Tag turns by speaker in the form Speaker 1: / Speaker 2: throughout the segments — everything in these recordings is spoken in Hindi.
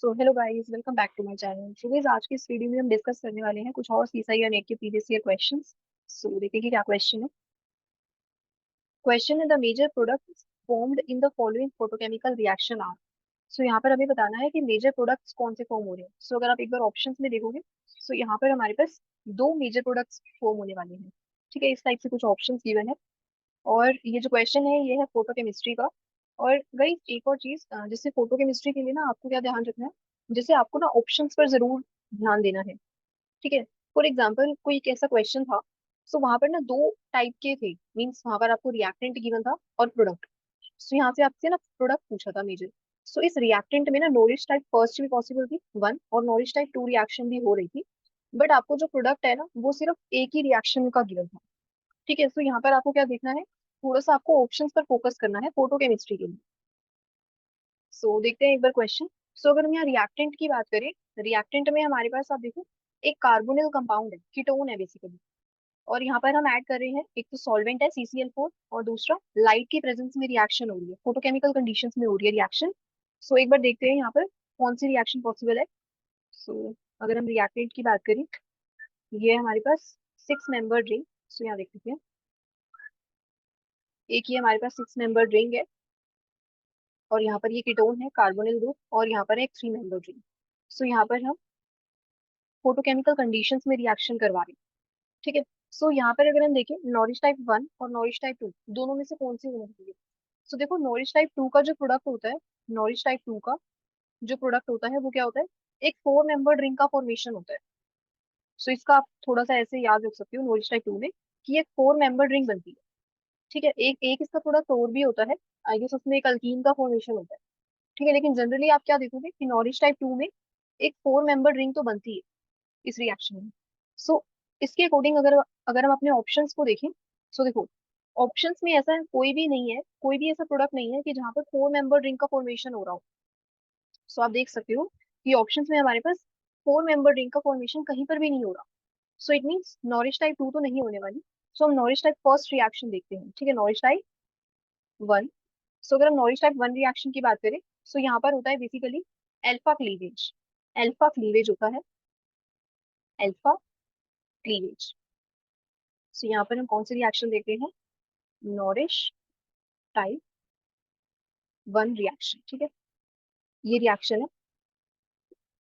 Speaker 1: So hello guys, welcome back to my channel. So guys, आज की इस वीडियो में हम डिस्कस करने वाले हैं कुछ और सीएसआई या नेट के प्रीवियस ईयर क्वेश्चंस। सो देखिए कि क्या क्वेश्चन है। क्वेश्चन है the major products formed in the following photochemical reaction are. So यहाँ पर हमें बताना है कि मेजर प्रोडक्ट्स कौन से फॉर्म हो रहे हैं। सो अगर आप एक बार ऑप्शंस में देखोगे, सो यहाँ पर हमारे पास दो मेजर प्रोडक्ट्स फॉर्म होने वाले हैं। ठीक है, इस टाइप से कुछ ऑप्शंस गिवन है। और ये जो क्वेश्चन है ये है फोटो केमिस्ट्री का। और गई एक और चीज, जैसे फोटो केमिस्ट्री के लिए ना आपको क्या ध्यान रखना है, जैसे आपको ना ऑप्शंस पर जरूर ध्यान देना है। ठीक है। फॉर एग्जाम्पल कोई एक ऐसा क्वेश्चन था, सो वहां पर ना दो टाइप के थे, मीन्स वहां पर आपको रिएक्टेंट गिवन था और प्रोडक्ट। सो यहाँ से आपसे ना प्रोडक्ट पूछा था मेजर। सो इस रिएक्टेंट में ना नॉरिश टाइप फर्स्ट भी पॉसिबल थी वन, और नॉरिश टाइप टू रिएक्शन भी हो रही थी। बट आपको जो प्रोडक्ट है ना वो सिर्फ एक ही रिएक्शन का गिवन था। ठीक है। सो यहाँ पर आपको क्या देखना है, थोड़ा सा आपको ऑप्शंस पर फोकस करना है फोटो केमिस्ट्री के लिए। सो देखते हैं एक बार क्वेश्चन। सो अगर हम यहाँ रिएक्टेंट की बात करें, रिएक्टेंट में हमारे पास आप देखो एक कार्बोनिल कंपाउंड है, कीटोन है बेसिकली। और यहाँ पर हम ऐड कर रहे हैं, एक तो सॉल्वेंट है CCl4, और दूसरा लाइट की प्रेजेंस में रिएक्शन हो रही है, फोटोकेमिकल कंडीशंस में हो रही है रिएक्शन। सो एक बार देखते हैं यहाँ पर कौन सी रिएक्शन पॉसिबल है। सो अगर हम रिएक्टेंट की बात करें, ये है हमारे पास 6 मेंबर रिंग। सो यहाँ देख लेते हैं, एक ये हमारे पास 6 मेंबर रिंग है, और यहाँ पर ये कीटोन है कार्बोनिल ग्रुप, और यहाँ पर एक 3 मेंबर रिंग। सो यहाँ पर हम फोटोकेमिकल कंडीशंस में रिएक्शन करवा रहे हैं। ठीक है। सो यहाँ पर अगर हम देखें नॉरिश टाइप 1 और नॉरिश टाइप 2 दोनों में से कौन सी होनी चाहिए। सो देखो नॉरिश टाइप 2 का जो प्रोडक्ट होता है, नॉरिश टाइप 2 का जो प्रोडक्ट होता है वो क्या होता है, एक 4 मेंबर रिंग का फॉर्मेशन होता है। सो इसका आप थोड़ा सा ऐसे याद रख सकते हो नॉरिश टाइप 2 में कि एक 4 मेंबर रिंग बनती है। ठीक है। एक एक इसका प्रोडक्ट और भी होता है, आई गेस उसमें एक अल्कीन का फॉर्मेशन होता है। ठीक है, लेकिन जनरली आप क्या देखोगे कि नॉरिश टाइप 2 में एक 4 मेंबर रिंग तो बनती है इस रिएक्शन में। सो इसके अकॉर्डिंग अगर अगर हम अपने ऑप्शंस को देखें, सो देखो ऑप्शंस में ऐसा कोई भी नहीं है, कोई भी ऐसा प्रोडक्ट नहीं है कि जहाँ पर 4 मेंबर रिंग का फॉर्मेशन हो रहा हो। सो आप देख सकते हो कि ऑप्शंस में हमारे पास 4 मेंबर रिंग का फॉर्मेशन कहीं पर भी नहीं हो रहा। So it means nourish type 2 तो नहीं होने वाली। सो हम नॉरिश टाइप फर्स्ट रिएक्शन देखते हैं। ठीक है, नॉरिश टाइप 1। सो अगर हम नॉरिश टाइप 1 रिएक्शन की बात करें, सो यहाँ पर होता है basically alpha cleavage. Alpha cleavage होता है, एल्फा क्लीवेज। सो यहाँ पर हम कौन सी रिएक्शन देखते हैं, नॉरिश टाइप 1 रिएक्शन। ठीक है, ये रिएक्शन है।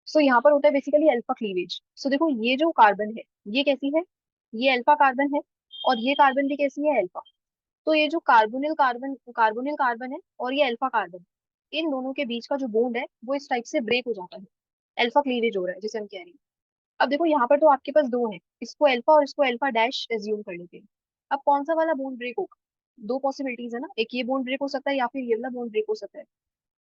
Speaker 1: सो यहाँ पर होता है बेसिकली अल्फा क्लीवेज। सो देखो ये जो कार्बन है ये कैसी है, ये अल्फा कार्बन है, और ये कार्बन भी कैसी है, अल्फा। तो ये जो कार्बोनिल कार्बन है और ये अल्फा कार्बन, इन दोनों के बीच का जो बॉन्ड है वो इस टाइप से ब्रेक हो जाता है, अल्फा क्लीवेज हो रहा है जिसे हम कह रहे हैं। अब देखो यहाँ पर तो आपके पास दो है, इसको अल्फा और इसको अल्फा डैश एज्यूम कर लेते हैं। अब कौन सा वाला बॉन्ड ब्रेक होगा, दो पॉसिबिलिटीज है ना, एक ये बॉन्ड ब्रेक हो सकता है या फिर ये वाला बॉन्ड ब्रेक हो सकता है।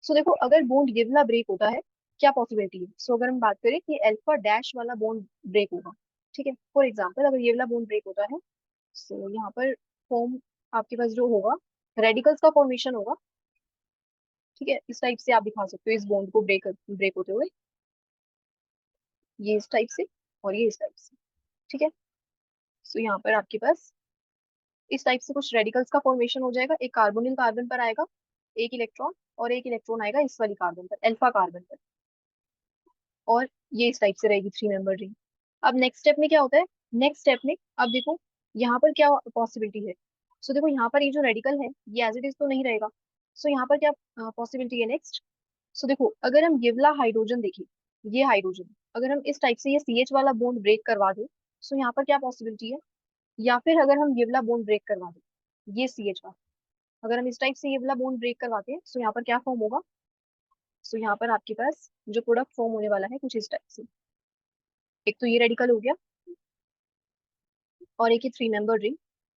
Speaker 1: सो देखो अगर बॉन्ड ये वाला ब्रेक होता है, क्या पॉसिबिलिटी है। सो अगर हम बात करें कि अल्फा डैश वाला बॉन्ड ब्रेक होगा। ठीक है, फॉर एग्जाम्पल अगर ये वाला बॉन्ड ब्रेक होता है, सो यहाँ पर फॉर्म आपके पास जो होगा, रेडिकल्स का फॉर्मेशन होगा। ठीक है, इस टाइप से आप दिखा सकते हो इस बॉन्ड को ब्रेक ब्रेक होते हुए, ये इस टाइप से और ये इस टाइप से। ठीक है। सो यहाँ पर आपके पास इस टाइप से कुछ रेडिकल्स का फॉर्मेशन हो जाएगा, एक कार्बोनिल कार्बन पर आएगा एक इलेक्ट्रॉन, और एक इलेक्ट्रॉन आएगा इस वाली कार्बन पर, अल्फा कार्बन पर। और ये इस टाइप से रहेगी 3 मेंबर रिंग। अब नेक्स्ट स्टेप में क्या होता है, नेक्स्ट स्टेप में अब देखो यहाँ पर क्या पॉसिबिलिटी है। सो देखो यहाँ पर ये जो रेडिकल है ये एज इट इज तो नहीं रहेगा। सो यहाँ पर क्या पॉसिबिलिटी है नेक्स्ट। सो देखो अगर हम ये वाला हाइड्रोजन देखें, ये हाइड्रोजन अगर हम इस टाइप से ये CH वाला बॉन्ड ब्रेक करवा दें, सो यहाँ पर क्या पॉसिबिलिटी है, या फिर अगर हम ये वाला बॉन्ड ब्रेक करवा दें, ये CH वाला, अगर हम इस टाइप से ये वाला बॉन्ड ब्रेक करवाते हैं, सो यहाँ पर क्या फॉर्म होगा। सो यहाँ पर आपके पास जो प्रोडक्ट फॉर्म होने वाला है कुछ इस टाइप से, एक तो ये रेडिकल हो गया और एक ही 3 मेंबर रिंग,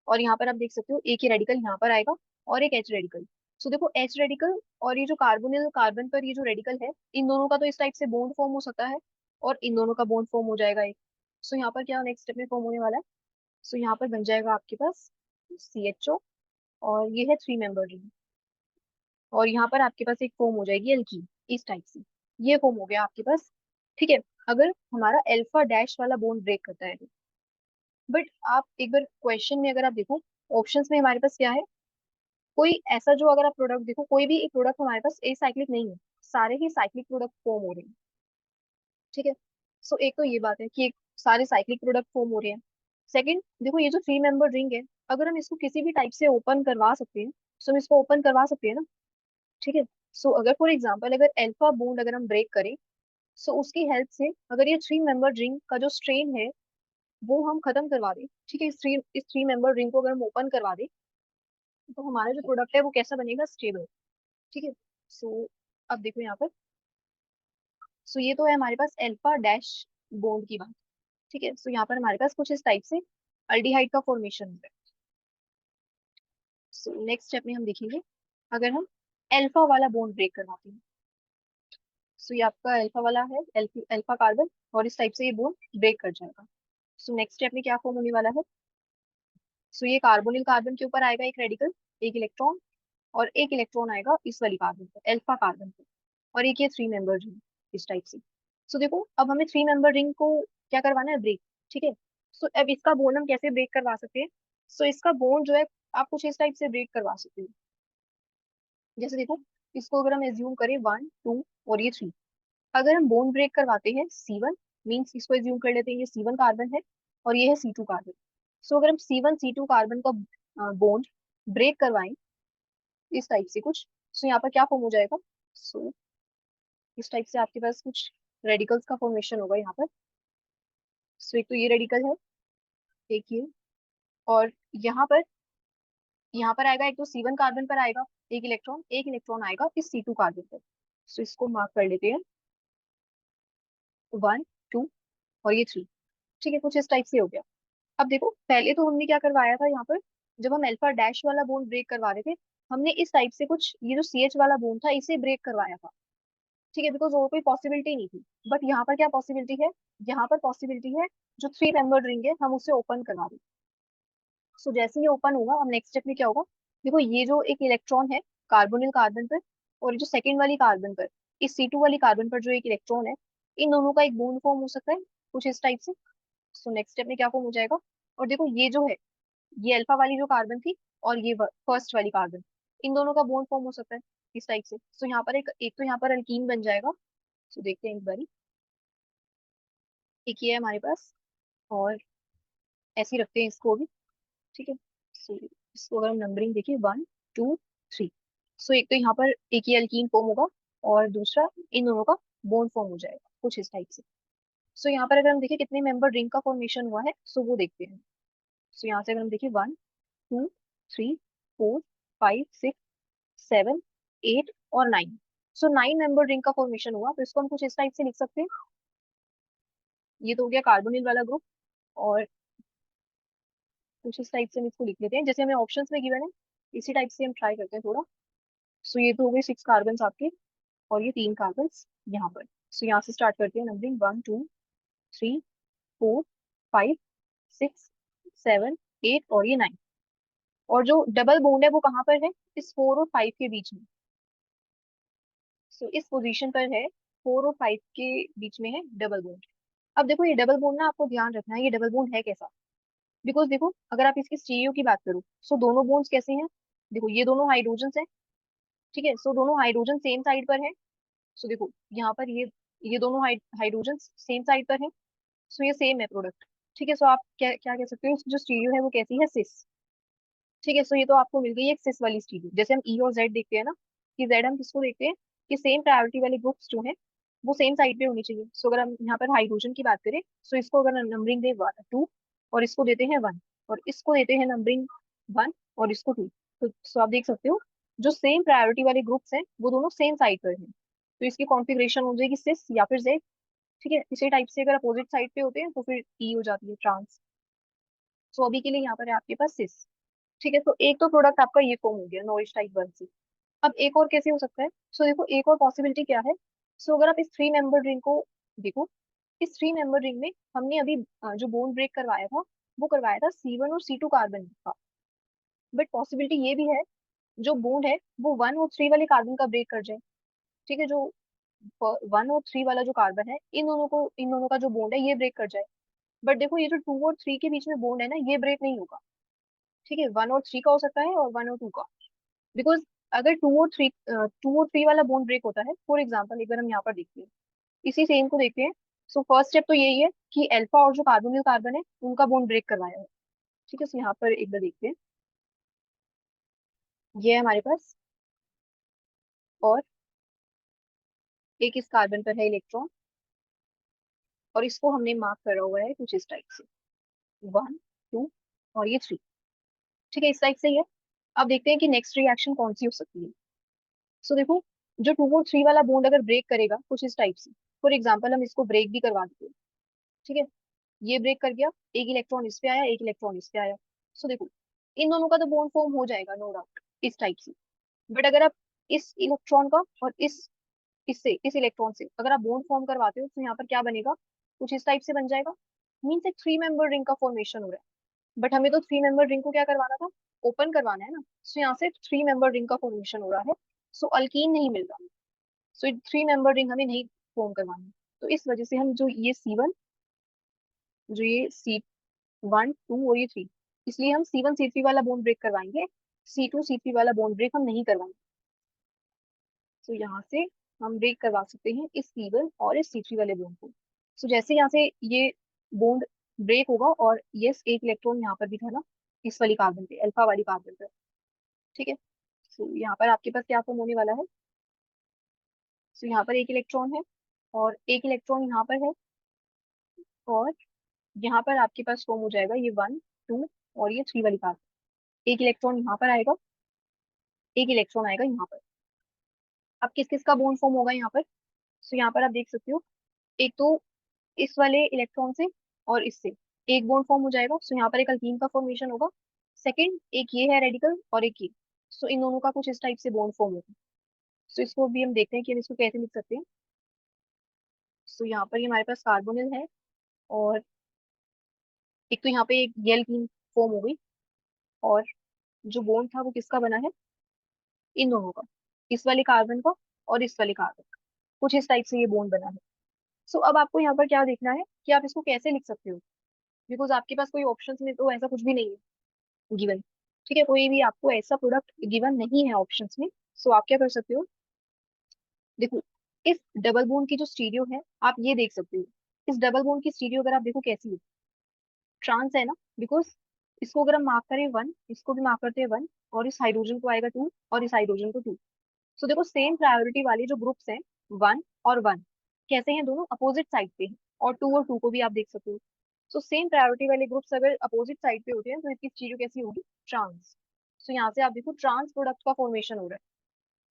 Speaker 1: और यहाँ पर आप देख सकते हो एक ही रेडिकल यहाँ पर आएगा और एक H रेडिकल। सो देखो H रेडिकल और ये जो कार्बोनिल कार्बन पर ये जो रेडिकल है, इन दोनों का तो इस टाइप से बॉन्ड फॉर्म हो सकता है, और इन दोनों का बॉन्ड फॉर्म हो जाएगा एक। सो यहाँ पर क्या नेक्स्ट स्टेप में फॉर्म होने वाला है, सो यहाँ पर बन जाएगा आपके पास CHO, और ये है 3 मेंबर रिंग, और यहाँ पर आपके पास एक फॉर्म हो जाएगी एल्कीन इस टाइप से, ये फॉर्म हो गया आपके पास। ठीक है, अगर हमारा अल्फा डैश वाला बॉन्ड ब्रेक करता है तो। बट आप एक बार क्वेश्चन में अगर आप देखो, ऑप्शंस में हमारे पास क्या है, कोई ऐसा जो अगर आप प्रोडक्ट देखो, कोई भी एक प्रोडक्ट हमारे पास ए साइक्लिक नहीं है, सारे ही साइक्लिक प्रोडक्ट फॉर्म हो रहे हैं। ठीक है। सो एक तो ये बात है कि एक सारे साइक्लिक प्रोडक्ट फॉर्म हो रहे हैं। सेकंड, देखो ये जो थ्री मेंबर रिंग है, अगर हम इसको किसी भी टाइप से ओपन करवा सकते हैं, सो हम इसको ओपन करवा सकते हैं ना। ठीक है। सो अगर फॉर एग्जांपल अगर अल्फा बॉन्ड अगर हम ब्रेक करें, सो उसकी हेल्प से अगर ये थ्री मेंबर रिंग का जो स्ट्रेन है वो हम खत्म करवा दें, ठीक है, इस थ्री मेंबर रिंग को अगर हम ओपन करवा दें, तो हमारा जो प्रोडक्ट है वो कैसा बनेगा, स्टेबल। ठीक है। सो अब देखो यहाँ पर, सो ये तो है हमारे पास अल्फा डैश बॉन्ड की बात। ठीक है। सो यहाँ पर हमारे पास कुछ इस टाइप से अल्डिहाइड का फॉर्मेशन है। सो नेक्स्ट स्टेप में हम देखेंगे, अगर हम अल्फा वाला बॉन्ड ब्रेक करवाते हैं, सो ये आपका अल्फा वाला है, अल्फा कार्बन, और इस टाइप से ये बॉन्ड ब्रेक कर जाएगा। सो नेक्स्ट स्टेप में क्या फॉर्म होने वाला है, सो ये कार्बोनिल कार्बन के ऊपर आएगा एक रेडिकल, एक इलेक्ट्रॉन, और एक इलेक्ट्रॉन आएगा इस वाली कार्बन पे, अल्फा कार्बन पे, और एक ये थ्री मेंबर रिंग इस टाइप से। सो देखो अब हमें थ्री मेंबर रिंग को क्या करवाना है, ब्रेक। ठीक है। सो अब इसका बॉन्ड हम कैसे ब्रेक करवा सकते हैं, सो इसका बॉन्ड जो है आप कुछ इस टाइप से ब्रेक करवा सकते हो। जैसे देखो, इसको अगर हम एज्यूम करें वन टू और ये थ्री, अगर हम बॉन्ड ब्रेक करवाते हैं C1, मीन्स इसको एज्यूम कर लेते हैं ये C1 कार्बन है और ये है C2 कार्बन। सो अगर हम C1 C2 कार्बन का बॉन्ड ब्रेक करवाएं इस टाइप से कुछ, सो यहाँ पर क्या फॉर्म हो जाएगा, सो इस टाइप से आपके पास कुछ रेडिकल्स का फॉर्मेशन होगा यहाँ पर। सो एक तो ये रेडिकल है, एक ये, और यहाँ पर यहाँ पर आएगा, एक तो C1 कार्बन पर आएगा एक इलेक्ट्रॉन आएगा इस C2 कार्बन पर। सो इसको मार्क कर लेते हैं, वन टू और ये थ्री। ठीक है, कुछ इस टाइप से हो गया। अब देखो पहले तो हमने क्या करवाया था यहाँ पर, जब हम अल्फा डैश वाला बॉन्ड ब्रेक करवा रहे थे, हमने इस टाइप से कुछ ये जो सी एच वाला बॉन्ड था इसे ब्रेक करवाया था। ठीक है, बिकॉज और कोई पॉसिबिलिटी नहीं थी। बट यहाँ पर क्या पॉसिबिलिटी है, यहाँ पर पॉसिबिलिटी है जो थ्री मेंबर्ड रिंग है हम उसे ओपन करवा दें। सो जैसे ही ओपन होगा, हम नेक्स्ट स्टेप में क्या होगा, देखो ये जो एक इलेक्ट्रॉन है कार्बोनिल कार्बन पर, और ये जो सेकेंड वाली कार्बन पर, इस C2 वाली कार्बन पर जो एक इलेक्ट्रॉन है, इन दोनों का एक बॉन्ड फॉर्म हो सकता है कुछ इस टाइप से। सो नेक्स्ट स्टेप में क्या फॉर्म हो जाएगा, और देखो ये जो है, ये अल्फा वाली जो कार्बन थी और ये फर्स्ट वाली कार्बन, इन दोनों का बॉन्ड फॉर्म हो सकता है इस टाइप से। सो यहाँ पर एक तो यहाँ पर अल्कीन बन जाएगा। सो देखते हैं एक बारी, एक ये है हमारे पास, और ऐसे ही रखते हैं इसको भी। ठीक है। सो इसको अगर हम नंबरिंग देखिए, वन टू थ्री, सो एक तो यहाँ पर एक ये अल्कीन फॉर्म होगा, और दूसरा इन दोनों का बॉन्ड फॉर्म हो जाएगा कुछ इस टाइप से। सो यहाँ पर अगर हम देखिए कितने मेंबर रिंग का फॉर्मेशन हुआ है, सो वो देखते हैं। सो यहाँ से अगर हम देखिए one two three four five six seven eight और nine, so nine member ring का फॉर्मेशन हुआ। तो इसको हम कुछ इस टाइप से लिख सकते हैं, ये तो हो गया कार्बोनिल वाला ग्रुप, और कुछ इस टाइप से हम इसको लिख लेते हैं जैसे हमें ऑप्शंस में गिवन है, इसी टाइप से हम ट्राई करते हैं थोड़ा। सो ये तो हो गए सिक्स कार्बन आपके, और ये तीन कार्बन यहाँ पर। सो यहाँ से स्टार्ट करते हैं numbering, one two three four five six seven eight और ये नाइन। और जो डबल बॉन्ड है वो कहाँ पर है, इस फोर और फाइव के बीच में। सो इस पोजीशन पर है, फोर और फाइव के बीच में है डबल बॉन्ड। अब देखो ये डबल बॉन्ड ना, आपको ध्यान रखना है ये डबल बॉन्ड है कैसा। बिकॉज देखो अगर आप इसकी स्टीरियो की बात करो, सो दोनों बॉन्ड्स कैसे हैं, देखो ये दोनों हाइड्रोजन है। ठीक है। सो दोनों हाइड्रोजन सेम साइड पर है। सो देखो यहाँ पर ये दोनों हाइड्रोजन सेम साइड पर है। सो ये सेम है प्रोडक्ट। ठीक है। सो आप क्या क्या कह सकते हो, इसकी जो स्टीरियो है वो कैसी है, सिस। ठीक है। सो ये तो आपको मिल गई एक सिस वाली स्टीरियो। जैसे हम ई और जेड देखते हैं ना, कि जेड हम किसको देखते हैं, कि सेम प्रायोरिटी वाले ग्रुप्स जो है वो सेम साइड पे होनी चाहिए। सो अगर हम यहाँ पर हाइड्रोजन की बात करें, सो इसको अगर नंबरिंग दे टू, और इसको देते हैं वन, और इसको देते हैं नंबरिंग वन, और इसको टू, तो सो आप देख सकते हो जो सेम प्रायोरिटी वाले ग्रुप्स हैं वो दोनों सेम साइड पर हैं। तो इसकी कॉन्फ़िगरेशन हो जाएगी सिस या फिर जेड। ठीक है। इसी टाइप से अगर अपोजिट साइड पे होते हैं तो फिर ई हो जाती है, ट्रांस। सो अभी के लिए यहाँ पर है आपके पास सिस। ठीक है। तो एक तो प्रोडक्ट आपका ये फॉर्म हो गया नॉइज टाइप वन से। अब एक और कैसे हो सकता है, सो देखो एक और पॉसिबिलिटी क्या है। सो अगर आप इस थ्री मेंबर रिंग को देखो, इस थ्री मेंबर रिंग में हमने अभी जो बोन ब्रेक करवाया था वो करवाया था C1 और C2 कार्बन का। बट पॉसिबिलिटी ये भी है जो बॉन्ड है वो वन और थ्री वाले कार्बन का ब्रेक कर जाए। ठीक है। जो वन और थ्री वाला जो कार्बन है, इन दोनों का जो बॉन्ड है ये ब्रेक कर जाए। बट देखो ये जो टू और थ्री के बीच में बॉन्ड है ना, ये ब्रेक नहीं होगा। ठीक है। वन और थ्री का हो सकता है और वन और टू का। बिकॉज अगर टू और थ्री वाला बोन ब्रेक होता है, फॉर एग्जाम्पल अगर हम यहाँ पर देखते हैं, इसी सेम को देखते हैं, सो फर्स्ट स्टेप तो यही है कि अल्फा और जो कार्बोनिल कार्बन है उनका बॉन्ड ब्रेक करवाया है। ठीक है, सो यहाँ पर एक बार देखते हैं। ये है हमारे पास, और एक इस कार्बन पर है इलेक्ट्रॉन, और इसको हमने मार्क करा हुआ है कुछ इस टाइप से, 1 2 और ये 3। ठीक है, इस टाइप से ही है। अब देखते हैं कि नेक्स्ट रिएक्शन कौन सी हो सकती है। सो देखो, जो 2 और 3 वाला बॉन्ड अगर ब्रेक करेगा कुछ इस टाइप से, फॉर एग्जाम्पल हम इसको ब्रेक भी करवा देते हैं। ठीक है, ये ब्रेक कर गया, एक इलेक्ट्रॉन इस पे आया, एक इलेक्ट्रॉन इस पे आया। सो देखो, इन दोनों का तो बॉन्ड फॉर्म हो जाएगा नो डाउट इस टाइप से। बट अगर आप इस इलेक्ट्रॉन का और इस इलेक्ट्रॉन से अगर आप बॉन्ड फॉर्म करवाते हो तो यहाँ पर क्या बनेगा, कुछ इस टाइप से बन जाएगा। मीन्स एक 3 मेंबर रिंग का फॉर्मेशन हो रहा है। बट हमें तो 3 मेंबर रिंग को क्या करवाना था, ओपन करवाना है ना। सो यहाँ से 3 मेंबर रिंग का फॉर्मेशन हो रहा है। सो अल्कीन नहीं मिल रहा। सो 3 मेंबर रिंग हमें नहीं फॉर्म करवानी। तो इस वजह से हम जो ये C1, जो ये C1 2 और ये 3, इसलिए हम C1 C3 वाला बॉन्ड ब्रेक करवाएंगे। C2 C3 वाला बॉन्ड ब्रेक हम नहीं करवाएंगे। तो यहाँ से हम ब्रेक करवा सकते हैं इस C1 और इस C3 वाले बॉन्ड को। सो जैसे यहाँ से ये बॉन्ड ब्रेक होगा, और यस एक इलेक्ट्रॉन यहाँ पर भी था ना, इस वाली कार्बन पे, अल्फा वाली कार्बन पे। ठीक है, सो यहाँ पर आपके पास क्या फॉर्म होने वाला है। सो यहाँ पर एक इलेक्ट्रॉन है, और एक इलेक्ट्रॉन यहाँ पर है, और यहाँ पर आपके पास फॉर्म हो जाएगा ये 1 2 और ये 3 वाली कार्बन। एक इलेक्ट्रॉन यहाँ पर आएगा, एक इलेक्ट्रॉन आएगा यहाँ पर। अब किस किस का बॉन्ड फॉर्म होगा यहाँ पर। सो यहाँ पर आप देख सकते हो, एक तो इस वाले इलेक्ट्रॉन से और इससे एक बॉन्ड फॉर्म हो जाएगा। सो यहाँ पर एक अल्कीन का फॉर्मेशन होगा। सेकंड, एक ये है रेडिकल और एक ये। सो इन दोनों का कुछ इस टाइप से बॉन्ड फॉर्म होगा। सो इसको भी हम देखते हैं कि हम इसको कैसे लिख सकते हैं। सो यहाँ पर ये हमारे पास कार्बोनिल है, और एक तो यहाँ पे एक ये अल्कीन फॉर्म हो गई, और जो बॉन्ड था वो किसका बना है, इन दोनों का, इस वाले कार्बन का और इस वाले कार्बन का। कुछ इस टाइप से ये बॉन्ड बना है। सो अब आपको यहाँ पर क्या देखना है कि आप इसको कैसे लिख सकते हो। बिकॉज आपके पास कोई ऑप्शन में तो ऐसा कुछ भी नहीं है गिवन। ठीक है, कोई भी आपको ऐसा प्रोडक्ट गिवन नहीं है ऑप्शंस में। सो आप क्या कर सकते हो, देखो, इस डबल बोन की जो स्टीरियो है आप ये देख सकते हो। इस डबल बोन की स्टीरियो अगर आप देखो कैसी है, ट्रांस है ना। बिकॉज इसको अगर हम मार्क करें 1, इसको भी मार्क करते हैं 1, और इस हाइड्रोजन को आएगा 2, और इस हाइड्रोजन को 2। सो देखो, सेम प्रायोरिटी वाले जो ग्रुप्स हैं, 1 और 1, कैसे हैं, दोनों अपोजिट साइड पे हैं। और 2 को भी आप देख सकते हो। सो सेम प्रायोरिटी वाले ग्रुप्स अगर अपोजिट साइड पे होते हैं तो इसकी चीजों कैसी होगी, ट्रांस। सो यहाँ से आप देखो ट्रांस प्रोडक्ट का फॉर्मेशन हो रहा है।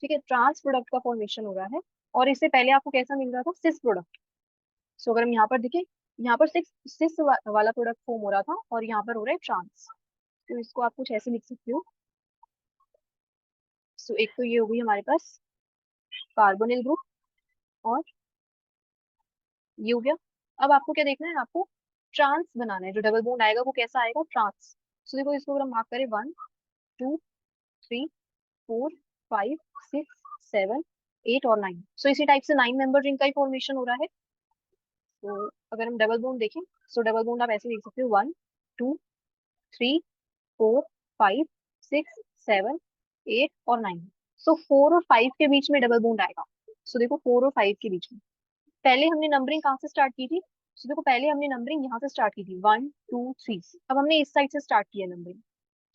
Speaker 1: ठीक है, ट्रांस प्रोडक्ट का फॉर्मेशन हो रहा है। और इससे पहले आपको कैसा मिल रहा था, सिस प्रोडक्ट। सो अगर हम यहाँ पर देखें, यहाँ पर सिस वाला प्रोडक्ट फॉर्म हो रहा था, और यहाँ पर हो रहा है ट्रांस। तो इसको आप कुछ ऐसे लिख सकते हो। सो एक तो ये हो गई हमारे पास कार्बोनिल ग्रुप, और ये हो गया। अब आपको क्या देखना है, आपको ट्रांस बनाना है। जो डबल बॉन्ड आएगा वो कैसा आएगा, ट्रांस। सो देखो, इसको अगर हम मार्क करें 1 2 3 4 5 6 7 8 और 9। सो इसी टाइप से 9 मेंबर रिंग का ही फॉर्मेशन हो रहा है। तो अगर हम डबल बॉन्ड देखें, सो डबल बॉन्ड आप ऐसे देख सकते हो, 1 2 3 4 5 6 7 8 और 9। सो 4 और 5 के बीच में डबल बॉन्ड आएगा। सो देखो, 4 और 5 के बीच में पहले हमने नंबरिंग कहाँ से स्टार्ट की थी। तो देखो, पहले हमने नंबरिंग यहाँ से स्टार्ट की थी, 1 2 3। अब हमने इस साइड से स्टार्ट किया नंबरिंग।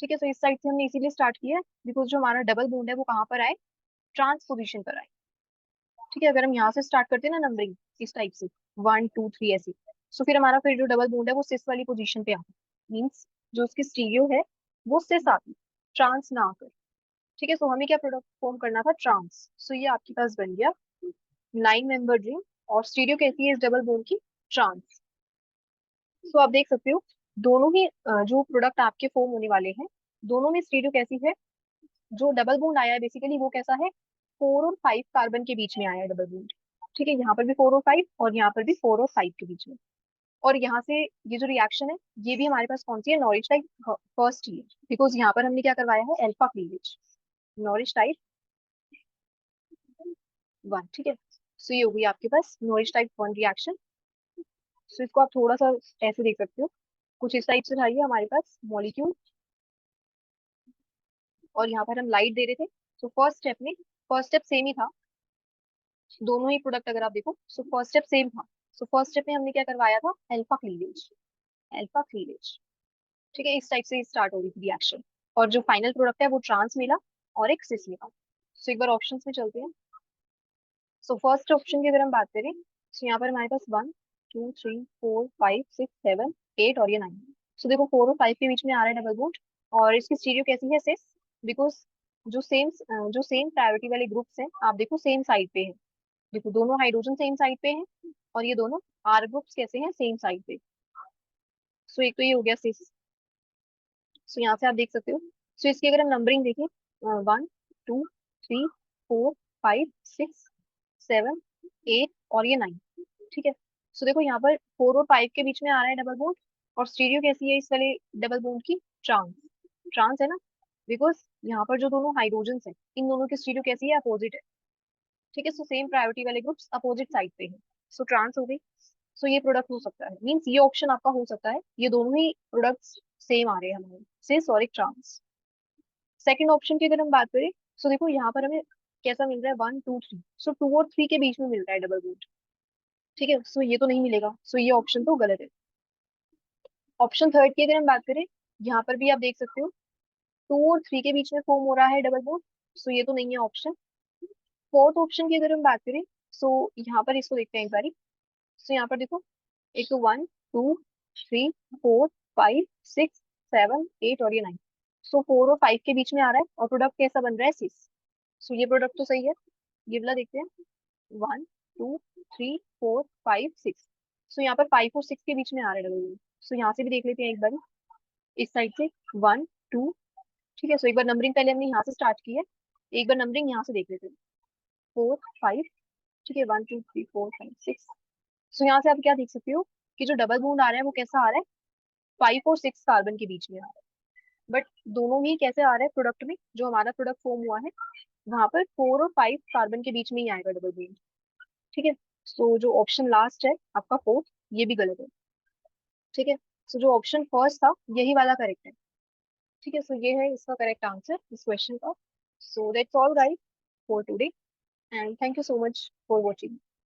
Speaker 1: ठीक है, तो इस साइड से हमने इसीलिए स्टार्ट किया है बिकॉज जो हमारा डबल बॉन्ड है वो कहाँ पर आए, ट्रांस पोजिशन पर आए। ठीक है, अगर हम यहाँ से स्टार्ट करते हैं ना नंबरिंग इस टाइप से, 1 2 3 ऐसे, तो फिर हमारा फिर जो डबल बॉन्ड है वो सिस वाली पोजीशन पे आता है। मीन्स जो उसकी स्टीरियो है वो सिस आती, ट्रांस ना आकर। ठीक है, सो हमें क्या प्रोडक्ट फॉर्म करना था, ट्रांस। सो ये आपके पास बन गया 9 मेंबर रिंग, और स्टीरियो कैसी है इस डबल बॉन्ड की, ट्रांस। सो आप देख सकते हो, दोनों ही जो प्रोडक्ट आपके फॉर्म होने वाले हैं, दोनों में स्टीरियो कैसी है। जो डबल बॉन्ड आया है बेसिकली वो कैसा है, 4 और 5 कार्बन के बीच में आया है डबल बॉन्ड। ठीक है, यहाँ पर भी 4 और 5, और यहाँ पर भी 4 और 5 के बीच में। और यहाँ से ये जो रिएक्शन है, ये भी हमारे पास कौन सी है, नॉरिश टाइप फर्स्ट ही है। बिकॉज यहाँ पर हमने क्या करवाया है, अल्फा क्लीवेज, नॉरिश टाइप 1। ठीक है, सो ये हो गई आपके पास नॉरिश टाइप 1 रिएक्शन। सो इसको आप थोड़ा सा ऐसे देख सकते हो, कुछ इस टाइप से था ये हमारे पास मॉलिक्यूल, और यहाँ पर हम लाइट दे रहे थे। सो फर्स्ट स्टेप सेम ही था, दोनों ही प्रोडक्ट अगर आप देखो, सो फर्स्ट स्टेप सेम था। सो फर्स्ट स्टेप में हमने क्या करवाया था, अल्फा क्लीवेज, अल्फा क्लीवेज। ठीक है, इस टाइप से स्टार्ट हो रही थी रिएक्शन, और जो फाइनल प्रोडक्ट है वो ट्रांस मिला और एक सिस मिला। सो एक बार ऑप्शंस में चलते हैं। सो फर्स्ट ऑप्शन की अगर हम बात करें, तो यहाँ पर हमारे पास 1 2 3 4 5 6 7 8 और ये 9। सो देखो 4 और 5 के बीच में आ रहा है डबल बॉन्ड, और इसकी स्टीरियो कैसी है, सिस, बिकॉज जो सेम प्रायोरिटी वाले ग्रुप्स हैं, आप देखो सेम साइड पे हैं। देखो दोनों हाइड्रोजन सेम साइड पे हैं, और ये दोनों आर ग्रुप्स कैसे हैं, सेम साइड पे। सो एक तो ये हो गया सिस। सो यहाँ से आप देख सकते हो। सो इसकी अगर हम नंबरिंग देखें, 1 2 3 4 5 6 7 8 और ये 9। ठीक है। सो देखो यहाँ पर 4 और 5 के बीच में आ रहा है डबल बॉन्ड, और स्टीरियो कैसी है इस वाले डबल बॉन्ड की, ट्रांस, ट्रांस है ना, बिकॉज यहाँ पर जो दोनों हाइड्रोजन है, इन दोनों की स्टीरियो कैसी है, अपोजिट है। ठीक है। सो सेम प्रायोरिटी वाले ग्रुप्स अपोजिट साइड पे है, सो ट्रांस हो गई। सो ये प्रोडक्ट हो सकता है, मीन्स ये ऑप्शन आपका हो सकता है, ये दोनों ही प्रोडक्ट्स सेम आ रहे हैं हमारे, सिस और एक ट्रांस। सेकंड ऑप्शन की अगर हम बात करें, सो देखो यहाँ पर हमें कैसा मिल रहा है, 1 2 3, सो 2 और 3 के बीच में मिल रहा है डबल बॉन्ड। ठीक है। सो ये तो नहीं मिलेगा, सो ये ऑप्शन तो गलत है। ऑप्शन थर्ड की अगर हम बात करें, यहाँ पर भी आप देख सकते हो 2 और 3 के बीच में फॉर्म हो रहा है डबल बॉन्ड, सो ये तो नहीं है ऑप्शन। फोर्थ ऑप्शन की अगर हम बात करें, सो यहाँ पर इसको देखते हैं एक बारी। सो यहाँ पर देखो, एक तो 1 2 3 4 5 6 7 8 और ये 9। सो 4 और 5 के बीच में आ रहा है, और प्रोडक्ट कैसा बन रहा है, सिस। सो ये प्रोडक्ट तो सही है। ये वाला देखते हैं, 1 2 3 4 5 6। सो यहाँ पर 5 और 6 के बीच में आ रहा है डबल बॉन्ड। सो यहाँ से भी देख लेते हैं एक बार, इस साइड से 1 2। ठीक है। सो एक बार नंबरिंग पहले हमने यहाँ से स्टार्ट की है, एक बार नंबरिंग यहाँ से देख लेते हैं, 4 5। ठीक है, 1 2 3 4 5 6। सो यहाँ से आप क्या देख सकते हो कि जो डबल बॉन्ड आ रहा है वो कैसा आ रहा है, 5 और 6 कार्बन के बीच में आ रहा है। बट दोनों ही कैसे आ रहा है, प्रोडक्ट में जो हमारा प्रोडक्ट फॉर्म हुआ है, वहां पर 4 और 5 कार्बन के बीच में ही आएगा डबल बॉन्ड। ठीक है। सो जो ऑप्शन लास्ट है आपका फोर्थ, ये भी गलत है। ठीक है। सो जो ऑप्शन फर्स्ट था यही वाला करेक्ट है। ठीक है। सो ये है इसका करेक्ट आंसर इस क्वेश्चन का। So that's all guys for today, and thank you so much for watching.